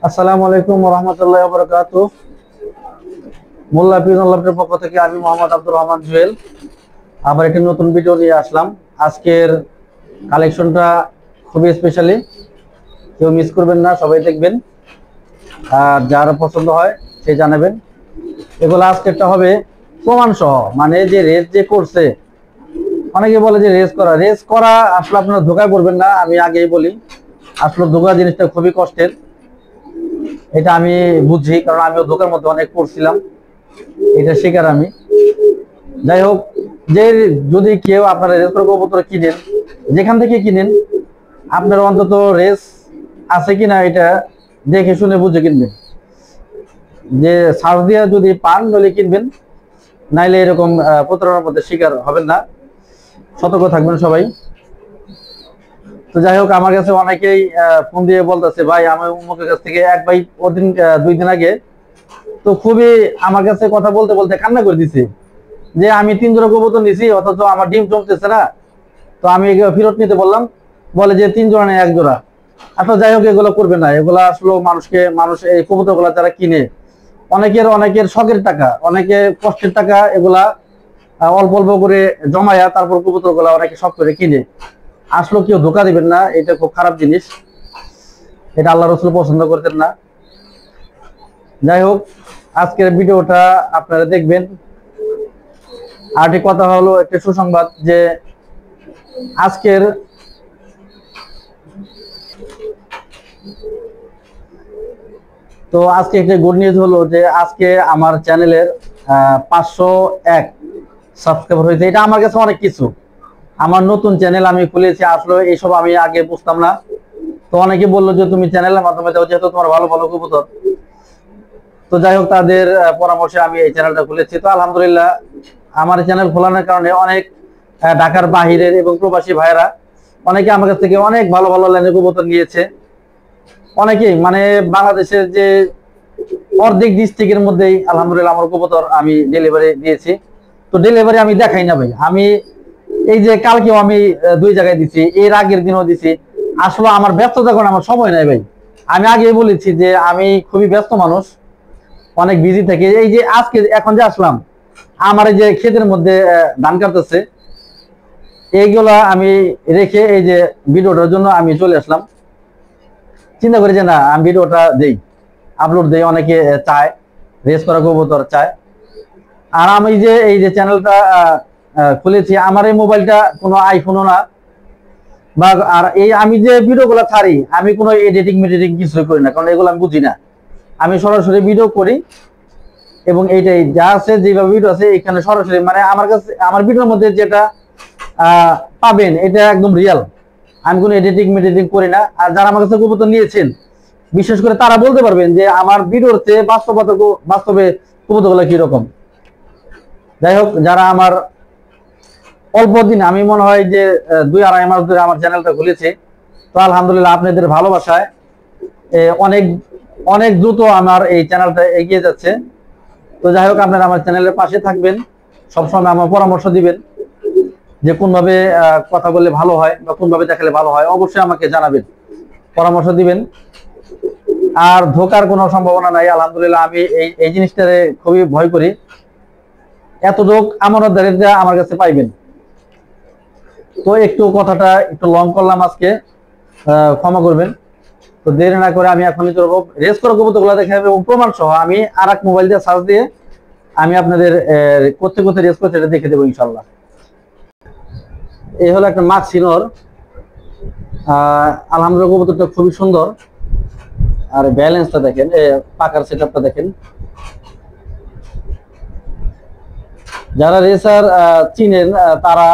আসসালামু আলাইকুম ওয়া রাহমাতুল্লাহি ওয়া বারাকাতুহু। মোল্লা পিরুল্লাহর পক্ষ থেকে আমি মোহাম্মদ আব্দুর রহমান জুয়েল আবার একটি নতুন ভিডিও নিয়ে আসলাম। আজকের কালেকশনটা খুবই স্পেশালি, কেউ মিস করবেন না, সবাই দেখবেন। আর যার পছন্দ হয় সে জানাবেন। এগুলো আজকেরটা হবে প্রমাণ সহ, মানে যে রেস যে করছে, অনেকে বলে যে রেস করা আসলে আপনারা ধোকায় পড়বেন না। আমি আগেই বলি, আসলে ধোকা জিনিসটা খুবই কষ্টের, এটা আমি বুঝি, কারণ আমিও ধোকার মধ্যে অনেক পড়ছিলাম, এটা শিকার আমি। যাই হোক, যে যদি কেউ আপনারা রেস করে কবুতর কিনেন, যেখান থেকে কিনেন, আপনার অন্তত রেস আছে কিনা এটা দেখে শুনে বুঝে কিনবেন। যে সার্চ দিয়ে যদি পান নইলে কিনবেন, নাইলে এরকম প্রতারণার মধ্যে শিকার হবেন না। সতর্ক থাকবেন সবাই। তো যাই হোক, আমার কাছে অনেকেই ফোন দিয়ে বলতেছে, ভাই আমি অমুকের কাছ থেকে এক ভাই ওদিন 2 দিন আগে তো খুবই আমার কাছে কথা বলতে বলতে কান্না করে দিছে যে আমি 3 জোড়া কবুতর নিছি, অথচ আমার ডিম জমতেছে না। তো আমি ফেরত নিতে বললাম, বলে যে 3 জোড়া নেই 1 জোড়া। আচ্ছা যাই হোক, এগুলো করবে না। এগুলো আসলে মানুষ এই কবুতর গুলা যারা কিনে, অনেকের শখের টাকা, অনেকে কষ্টের টাকা, এগুলা অল্প অল্প করে জমায়া তারপর কবুতর গুলা অনেকে শখ করে কিনে। আসলে কেউ ধোকা দিবেন না, এটা খুব খারাপ জিনিস, এটা আল্লাহ রসুল পছন্দ করতেন না। যাই হোক, আজকের ভিডিওটা আপনারা দেখবেন। আরেকটি কথা হলো, একটা সুসংবাদ, যে আজকে একটা গুড নিউজ হলো যে আজকে আমার চ্যানেলের 501 সাবস্ক্রাইবার হয়েছে। এটা আমার কাছে অনেক কিছু। আমার নতুন চ্যানেল আমি খুলেছি, আসলে এইসব আমি আগে বুঝতাম না। তো অনেকে বললো যে তুমি চ্যানেলের মাধ্যমে দাও, যেহেতু তোমার ভালো ভালো কবুতর। তো যাই হোক, তাদের পরামর্শে আমি এই চ্যানেলটা খুলেছি। তো আলহামদুলিল্লাহ, আমার চ্যানেল খোলানোর কারণে অনেক ঢাকার বাহিরের এবং প্রবাসী ভাইয়েরা অনেকে আমার কাছ থেকে অনেক ভালো ভালো লাইনের কবুতর নিয়েছে। অনেকেই মানে বাংলাদেশের যে অর্ধেক ডিস্ট্রিক্টের মধ্যেই আলহামদুলিল্লাহ আমার কবুতর আমি ডেলিভারি দিয়েছি। তো ডেলিভারি আমি দেখাই না ভাই, আমি এই যে কালকেও আমি 2 জায়গায় দিছি, এর আগের দিনও দিছি। আসলে আমার ব্যস্ততা কারণে আমার সময় নাই ভাই। আমি আগে বলেছি যে আমি খুবই ব্যস্ত মানুষ, অনেক বিজি থাকি। এই যে আজকে এখন যে আসলাম, আমার এই যে ক্ষেতের মধ্যে ধান কাটতেছে, এইগুলা আমি রেখে এই যে ভিডিওটার জন্য আমি চলে আসলাম। চিন্তা করি যে না, আমি ভিডিওটা দেই, আপলোড দেই। অনেকে চায়, রেস করা কবুতর চায়। আর আমি যে এই যে চ্যানেলটা খুলেছি, আমার এই মোবাইলটা কোনো আইফোনও না, বা আর এই আমি যে ভিডিওগুলো ছাড়ি, আমি কোনো এডিটিং কিছুই করি না, কারণ এগুলো আমি বুঝি না। আমি সরাসরি ভিডিও করি, এবং এইটাই যা আছে, যেভাবে ভিডিও আছে এখানে সরাসরি, মানে আমার কাছে আমার ভিডিওর মধ্যে যেটা পাবেন এটা একদম রিয়েল। আমি কোনো এডিটিং করি না। আর যারা আমার কাছে কবুতর নিয়েছেন, বিশেষ করে তারা বলতে পারবেন যে আমার ভিডিওতে বাস্তবে কবুতরগুলো কিরকম। যাই হোক, যারা আমার অল্প দিন, আমি মনে হয় যে 2-2.5 মাস ধরে আমার চ্যানেলটা খুলেছি, তো আলহামদুলিল্লাহ আপনাদের ভালোবাসায় অনেক অনেক দ্রুত আমার এই চ্যানেলটা এগিয়ে যাচ্ছে। তো যাই হোক, আপনারা আমার চ্যানেলের পাশে থাকবেন, সবসময় আমার পরামর্শ দিবেন যে কোনভাবে কথা বললে ভালো হয় বা কোনভাবে দেখালে ভালো হয়, অবশ্যই আমাকে জানাবেন, পরামর্শ দিবেন। আর ধোকার কোনো সম্ভাবনা নাই। আলহামদুলিল্লাহ, আমি এই জিনিসটারে খুবই ভয় করি। এত লোক আমানতদারিতা আমার কাছে পাইবেন। তো একটু কথাটা একটু লং করলাম আজকে, ক্ষমা করবেন। তো দেরি না করে আমি এখন রেস করা কবুতরগুলো দেখে এবং প্রমাণ সহ আমি আর এক মোবাইল দিয়ে সার্চ দিয়ে আমি আপনাদের করতে রেস করতে এটা দেখে দেবো ইনশাল্লাহ। এই হলো একটা মাক্সিনোর। আলহামদুলিল্লাহ, কবুতরটা খুবই সুন্দর। আর ব্যালেন্সটা দেখেন, পাকার সেটআপটা দেখেন। যারা রেসার চিনেন তারা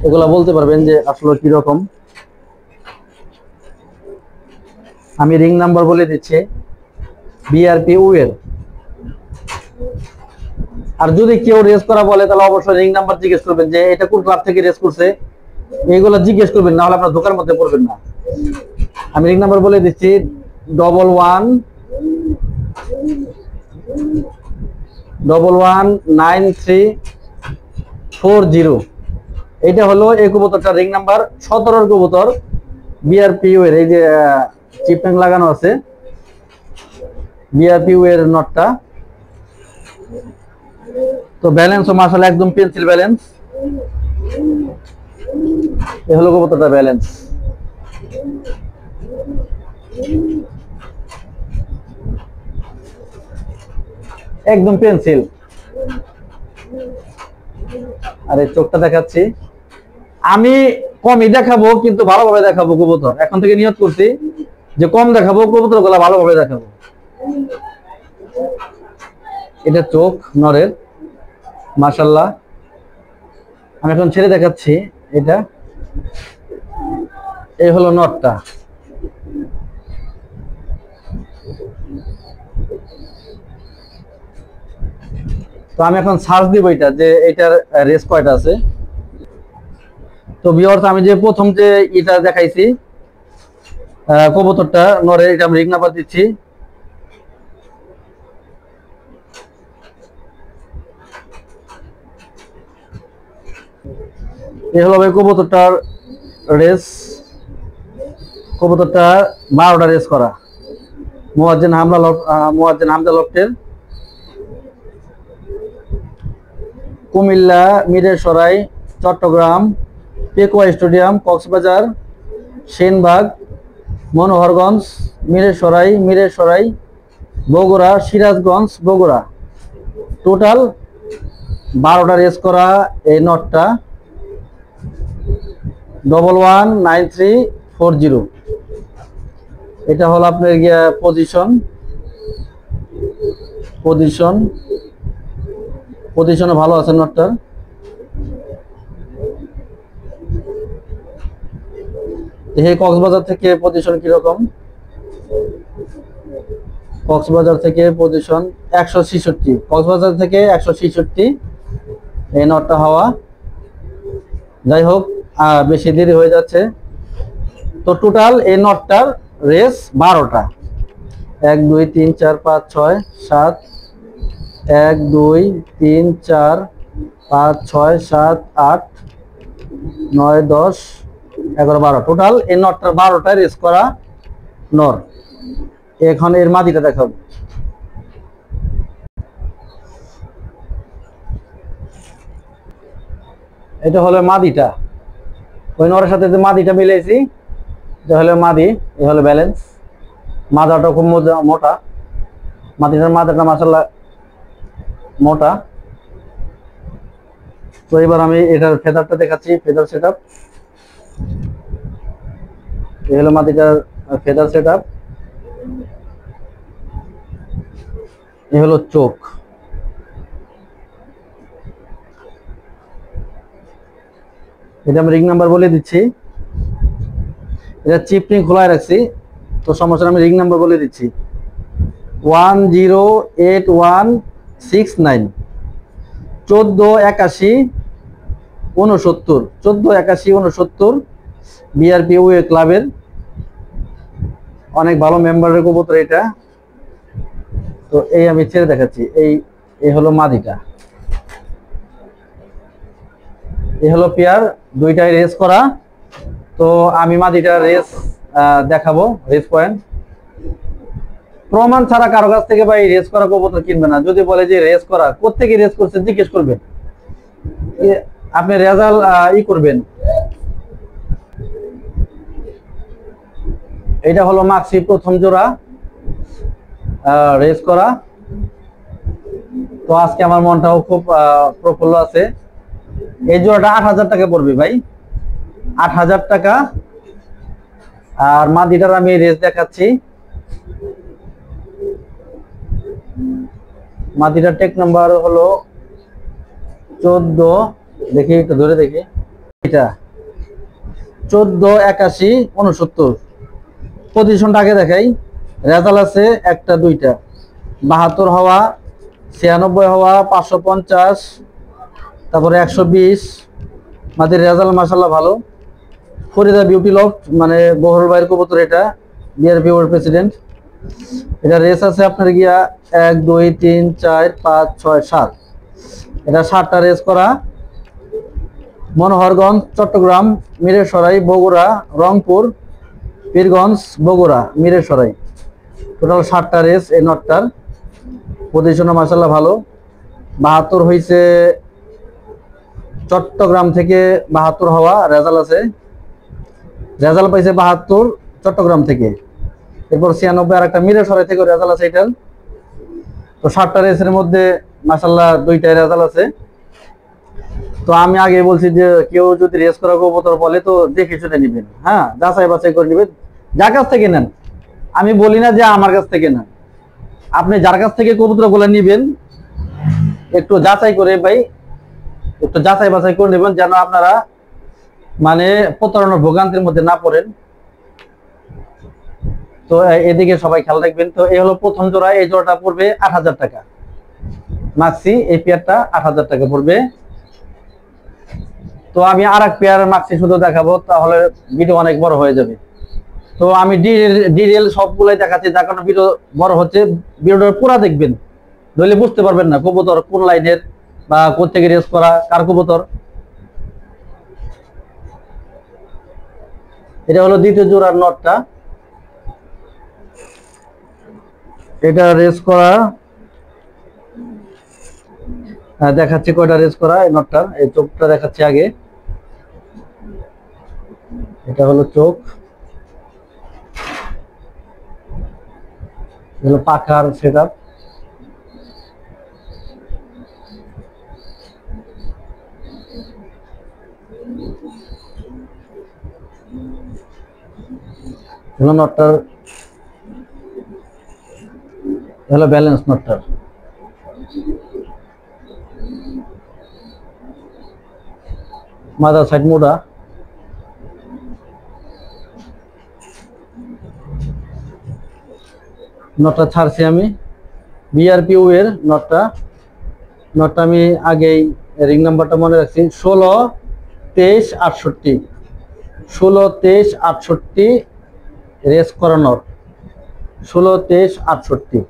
এগুলা বলতে পারবেন যে আসলে কিরকম। আমি রিং নাম্বার বলে দিচ্ছি, বিআরপি উয়েল। আর যদি কেউ রেস করা বলে, তাহলে অবশ্যই রিং নাম্বার জিজ্ঞেস করবেন যে এটা কোন ক্লাব থেকে রেস করছে, এইগুলো জিজ্ঞেস করবেন, না হলে আপনার ধোকার মধ্যে পড়বেন না। আমি রিং নাম্বার বলে দিচ্ছি, 119340। এটা হলো এই কবুতরটা রিং নাম্বার 17 কবুতর, বিআরপি এর এই যে চিপট্যাং লাগানো আছে, বিআরপি এর নটটা। তো ব্যালেন্সও মাশাআল্লাহ একদম পেন্সিল ব্যালেন্স। এই হলো কবুতরটা ব্যালেন্স। একদম পেন্সিল। আর এই চোখটা দেখাচ্ছি, আমি কমই দেখাবো কিন্তু ভালোভাবে দেখাবো কবুতর। এখন থেকে নিয়ত করছি যে কম দেখাবো, কবুতর গুলা ভালোভাবে দেখাবো। এটা চোখ নরের মাশাআল্লাহ। আমি এখন ছেড়ে দেখাচ্ছি। এটা এই হলো নটটা। তো আমি এখন সার্চ দিব এটা যে এটার রেস কয়টা আছে। তো ভিউয়ার্স, আমি যে প্রথম যে এটা দেখাইছি কবুতরটা নরে, এটা আমি রিং নাম্বার দিচ্ছি। এই হলো ভাই কবুতরটার রেস। কবুতরটা 12টা রেস করা মুয়াজ্জিন হামজা লফটের, কুমিল্লা, মিরেরসরাই, চট্টগ্রাম, পেকুয়া স্টেডিয়াম, কক্সবাজার, সেনবাগ, মনোহরগঞ্জ, মিরেরসরাই, বগুড়া, সিরাজগঞ্জ, বগুড়া। টোটাল 12টা রেস করা এই নটটা 119340। এটা হলো আপনার গিয়া পজিশনে ভালো আছে নটটার। এই কক্সবাজার থেকে পজিশন কিরকম? কক্সবাজার থেকে পজিশন 166, কক্সবাজার থেকে 166 এই নটটা হওয়া। যাই হোক, বেশি দেরি হয়ে যাচ্ছে। তো টোটাল এই নটটার রেস 12টা। 1 2 3 4 5 6 7, 1 2 3 4 5 6 7 8 9 10 11 12। টোটাল এই নটটার 12টা রেস করা নর। এখন এর মাদিটা দেখাবো। এটা হলো মাদিটা, ওই নরের সাথে যে মাদিটা মিলেছি, এটা হলো মাদি, এই হলো ব্যালেন্স। মাদাটা খুব মোটা, মাদিটার মাদাটা মাশাআল্লাহ মোটা। তো এবার আমি এটার ফেদারটা দেখাচ্ছি, ফেদার সেটআপ। এই হলো মাদিটার ফেদার সেটআপ। এই হলো চোখ। এটা আমি রিং নাম্বার বলে দিচ্ছি। এটা চিপনি খোলায় রাখছি, তো সমস্যা, আমি রিং নাম্বার বলে দিচ্ছি 108169 148169 বিআরপি ওয়ে ক্লাবের অনেক ভালো মেম্বারের কবুতর এটা। তো এই আমি ছেড়ে দেখাচ্ছি। এই হলো মাদিটা, এই হলো পেয়ার, দুইটাই রেস করা। তো আমি মাদিটা রেস দেখাবো, রেস পয়েন্ট। প্রমাণ ছাড়া কারো কাছ থেকে ভাই রেস করা কবুতর কিনবে না। যদি বলে যে রেস করা, কোত্থেকে রেস করছে জিজ্ঞেস করবেন, আপনি রেজাল্ট করবেন। এটা হলো মাক্সি প্রথম জোড়া রেস করা। তো আজকে আমার মনটাও খুব প্রফুল্ল আছে। এই জোড়াটা 8000 টাকা পড়বে ভাই, 8000 টাকা। আর মাদিটার আমি রেস দেখাচ্ছি। মাদিটার টেক নাম্বার হলো 14, দেখি একটু ধরে দেখি, এটা 148169। পজিশনটা আগে দেখাই। রেজাল্ট আছে একটা দুইটা, 72 হওয়া, 96 হওয়া, 550, তারপরে 120। মাদির রেজাল্ট মাশাআল্লাহ ভালো। ফরিদা বিউটি লফট, মানে বহরুল ভাইয়ের কবুতর এটা, বিআরপি ওর প্রেসিডেন্ট। এটা রেস আছে আপনার গিয়া 1 2 3 4 5 6 7। এটা 7টা রেস করা। মনোহরগঞ্জ, চট্টগ্রাম, মিরেরসরাই, বগুড়া, রংপুর, পীরগঞ্জ, বগুড়া, মিরেরসরাই। টোটাল 7টা রেস এই নটটার। পজিশনও মাশাআল্লাহ ভালো। 72 হয়েছে চট্টগ্রাম থেকে, 72 হওয়া রেজাল্ট আছে, রেজাল্ট পাইছে 72 চট্টগ্রাম থেকে। এরপর 96 আর একটা মিরসরাই থেকে রেজাল্ট আছে এটার। তো 7টা রেসের মধ্যে মাশাআল্লাহ 2টাই রেজাল্ট আছে। তো আমি আগে বলছি যে কেউ যদি রেস করা কবুতর বলে তো দেখে শুনে নেবেন, হ্যাঁ, যাচাই বাছাই করে নেবেন, যার কাছ থেকে নেন। আমি বলি না যে আমার কাছ থেকে নেন, আপনি যার কাছ থেকে কবুতর গুলো নিবেন একটু যাচাই করে ভাই, একটু যাচাই বাছাই করে নেবেন, যেন আপনারা মানে প্রতারণার ভোগান্তির মধ্যে না পড়েন। তো এদিকে সবাই খেয়াল রাখবেন। তো এই হলো প্রথম জোড়া, এই জোড়াটা পড়বে 8,000 টাকা মাক্সি, এই পেয়ারটা 8,000 টাকা পড়বে। তো আমি আর এক পেয়ার মাক্সি শুধু দেখাবো, তাহলে ভিডিও অনেক বড় হয়ে যাবে। তো আমি ডিটেল সবগুলাই দেখাচ্ছি, যার কারণে ভিডিও বড় হচ্ছে। ভিডিওটা পুরো দেখবেন, নইলে বুঝতে পারবেন না কবুতর কোন লাইনের বা কোথা থেকে রেস করা কার কবুতর। এটা হলো দ্বিতীয় জোড়ার নটটা, এটা রেস করা দেখাচ্ছি কয়টা রেস করা এই নটটার। এই চোখটা দেখাচ্ছি আগে, এটা হলো চোখ, হলো পাখার সেটআপ। হলো নটটার, হলো ব্যালেন্স নটটার। মাদার সাইড মোড়া, নটটা ছাড়ছি আমি। বিআরপিউ এর নটটা, নটটা আমি আগেই রিং নাম্বারটা মনে রাখছি, 16-23-68, 16-23-68 রেস করা নট, 16-23-68।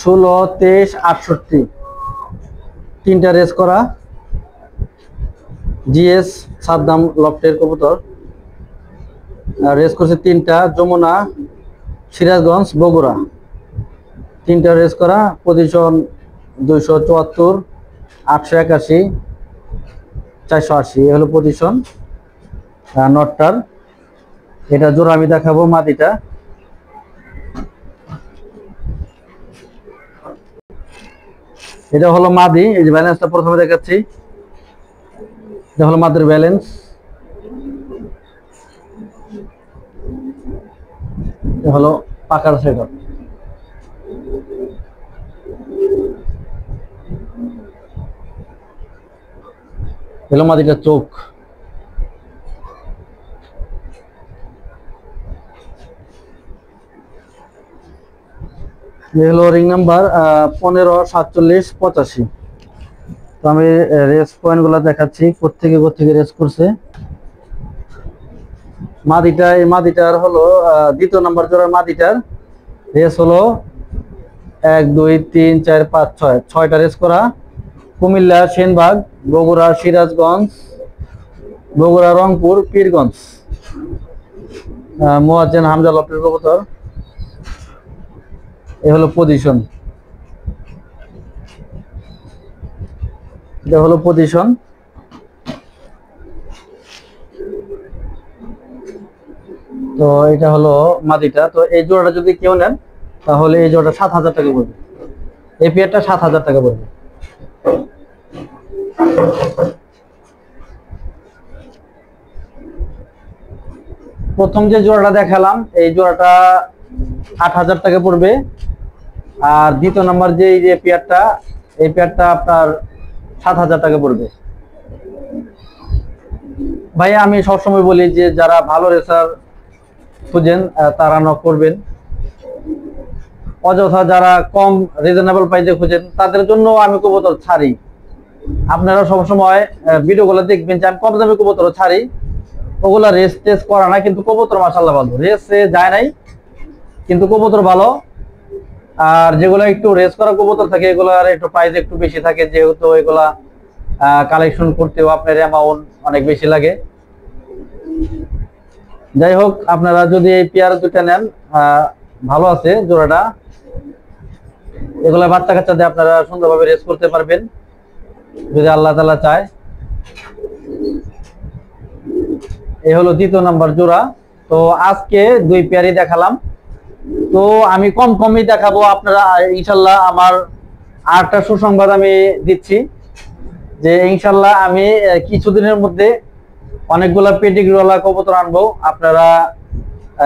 ষোলো, 23-68 তিনটা রেস করা, জিএস সাদ্দাম লফটের কবুতর। রেস করছে তিনটা, যমুনা, সিরাজগঞ্জ, বগুড়া, তিনটা রেস করা। পজিশন 274, 881, 480 হলো পজিশন নটটার। এটা জোড়া আমি দেখাবো মাদিটা। এটা হলো মাদি, এই যে ব্যালেন্সটা প্রথমে দেখাচ্ছি, এটা হলো মাদির ব্যালেন্স, এটা হলো পাকার সেটআপ। হলো মাদিটার চোখ। হলো রিং নাম্বার 15-47-85। তো আমি রেস পয়েন্ট গুলা দেখাচ্ছি কোথেকে রেস করছে মাদিটা। এই মাদিটার হলো দ্বিতীয় নাম্বার জোড়ার মাদিটার রেস হলো 1, 2, 3, 4, 5, 6, 6টা রেস করা। কুমিল্লা, সেনবাগ, বগুড়া, সিরাজগঞ্জ, বগুড়া, রংপুর, পীরগঞ্জ, মোয়াজ্জেম হামজা লফটের কবুতর। এ হলো পজিশন, এটা হলো পজিশন। তো এটা হলো মাদিটা। তো এই জোড়াটা যদি কেউ নেন তাহলে এই জোড়াটা 7,000 টাকা পড়বে, এই পেয়ারটা 7,000 টাকা পড়বে। প্রথম যে জোড়াটা দেখালাম এই জোড়াটা 8,000 টাকা পড়বে, আর দ্বিতীয় নাম্বার যে এই যে পেয়ারটা, এই পেয়ারটা আপনার 7,000 টাকা পড়বে। ভাই আমি সবসময় বলি যে যারা ভালো রেসার খুঁজেন তারা নক করবেন, অযথা যারা কম রিজনেবল প্রাইসে খুঁজেন তাদের জন্য আমি কবুতর ছাড়ি। আপনারা সবসময় ভিডিওগুলো দেখবেন যে আমি কম দামে কবুতর ছাড়ি, ওগুলা রেস টেস করা না, কিন্তু কবুতর মাশাআল্লাহ ভালো, রেসে যায় নাই কিন্তু কবুতর ভালো। আর যেগুলো একটু রেস করা কবুতর থাকে এগুলার একটু প্রাইস একটু বেশি থাকে, যেহেতু এগুলা কালেকশন করতেও আপনার অ্যামাউন্ট অনেক বেশি লাগে। যাই হোক, আপনারা যদি এই পেয়ার দুটা নেন ভালো আছে জোড়াটা, এগুলা বাচ্চা কাচ্চা দিয়ে আপনারা সুন্দরভাবে রেস করতে পারবেন যদি আল্লাহ তাআলা চায়। এই হলো দ্বিতীয় নাম্বার জোড়া। তো আজকে দুই পেয়ারই দেখালাম, তো আমি কম কমই দেখাবো। আপনারা ইনশাল্লাহ আমার আরেকটা সুসংবাদ আমি দিচ্ছি যে ইনশাল্লাহ আমি কিছুদিনের মধ্যে অনেকগুলা পেটিগ্রিওয়ালা কবুতর আনবো, আপনারা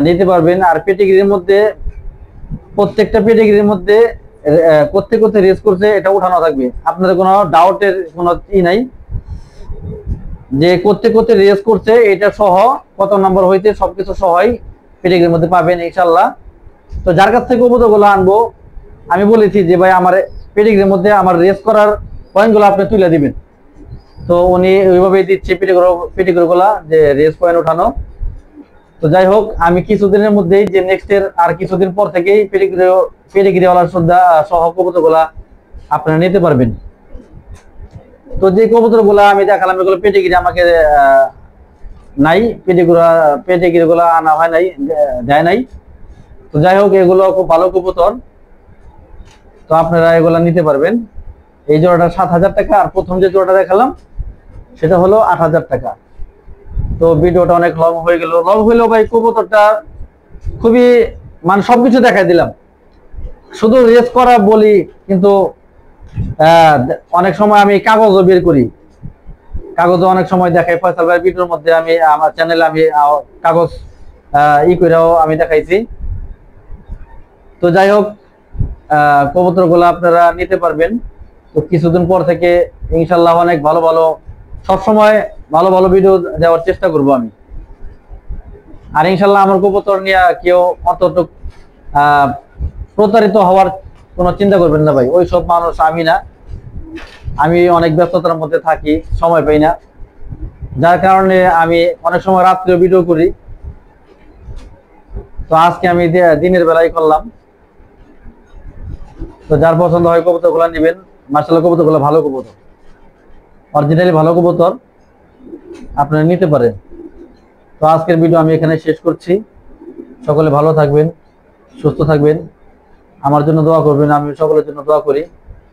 নিতে পারবেন। আর পেটিগ্রির মধ্যে প্রত্যেকটা পেটিগ্রির মধ্যে করতে করতে রেস করছে এটা উঠানো থাকবে, আপনাদের কোনো ডাউটের কোনো ই নাই যে করতে করতে রেস করছে এটা সহ কত নম্বর হইতে সবকিছু সহই পেটিগ্রির মধ্যে পাবেন ইনশাল্লাহ। তো যার কাছ থেকে কবুতরগুলো আনবো আমি বলেছি যে ভাই আমার পেটিগ্রির মধ্যে আমার রেস করার পয়েন্টগুলো আপনি তুলে দিবেন, তো উনি ওইভাবেই দিচ্ছে পেটিগ্রিগুলা যে রেস পয়েন্ট ওঠানো। তো যাই হোক, আমি কিছুদিনের মধ্যেই যে নেক্সটের আর কিছুদিন পর থেকেই পেটিগ্রিওয়ালার সহ কবুতরগুলা আপনারা নিতে পারবেন। তো যে কবুতরগুলা আমি দেখালাম এগুলো পেটিগ্রি আমাকে নাই, পেটিগ্রিগুলা আনা হয় নাই, দেয় নাই। তো যাই হোক, এগুলো খুব ভালো কবুতর, তো আপনারা এগুলা নিতে পারবেন। এই জোড়াটা 7,000 টাকা, আর প্রথম যে জোড়াটা দেখালাম সেটা হলো 8,000 টাকা। তো ভিডিওটা অনেক লং হয়ে গেল, লং হইলেও ভাই কবুতরটা খুবই মানে সবকিছু দেখাই দিলাম, শুধু রেস করা বলি, কিন্তু অনেক সময় আমি কাগজও বের করি, কাগজও অনেক সময় দেখাই। ফয়সাল ভাই ভিডিওর মধ্যে আমি আমার চ্যানেলে আমি কাগজ করেও আমি দেখাইছি। তো যাই হোক, কবুতরগুলো আপনারা নিতে পারবেন। তো কিছুদিন পর থেকে ইনশাল্লাহ অনেক ভালো ভালো, সবসময় ভালো ভালো ভিডিও দেওয়ার চেষ্টা করব আমি। আর ইনশাল্লাহ আমার কবুতর নিয়ে কেউ অতটুক প্রতারিত হওয়ার কোনো চিন্তা করবেন না ভাই, ওই সব মানুষ আমি না, আমি অনেক ব্যস্ততার মধ্যে থাকি, সময় পাই না, যার কারণে আমি অনেক সময় রাত্রে ভিডিও করি। তো আজকে আমি দিনের বেলায় করলাম। তো যার পছন্দ হয় কবুতরগুলো নেবেন, মাশাআল্লাহ কবুতরগুলো ভালো কবুতর, অরিজিনালি ভালো কবুতর, আপনারা নিতে পারেন। তো আজকের ভিডিও আমি এখানে শেষ করছি। সকলে ভালো থাকবেন, সুস্থ থাকবেন, আমার জন্য দোয়া করবেন, আমি সকলের জন্য দোয়া করি।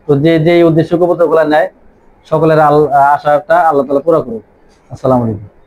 তো যে যে উদ্দেশ্য কবুতরগুলো নেয় সকলের আশাটা আল্লাহ তাআলা পুরা করুক। আসসালামু আলাইকুম।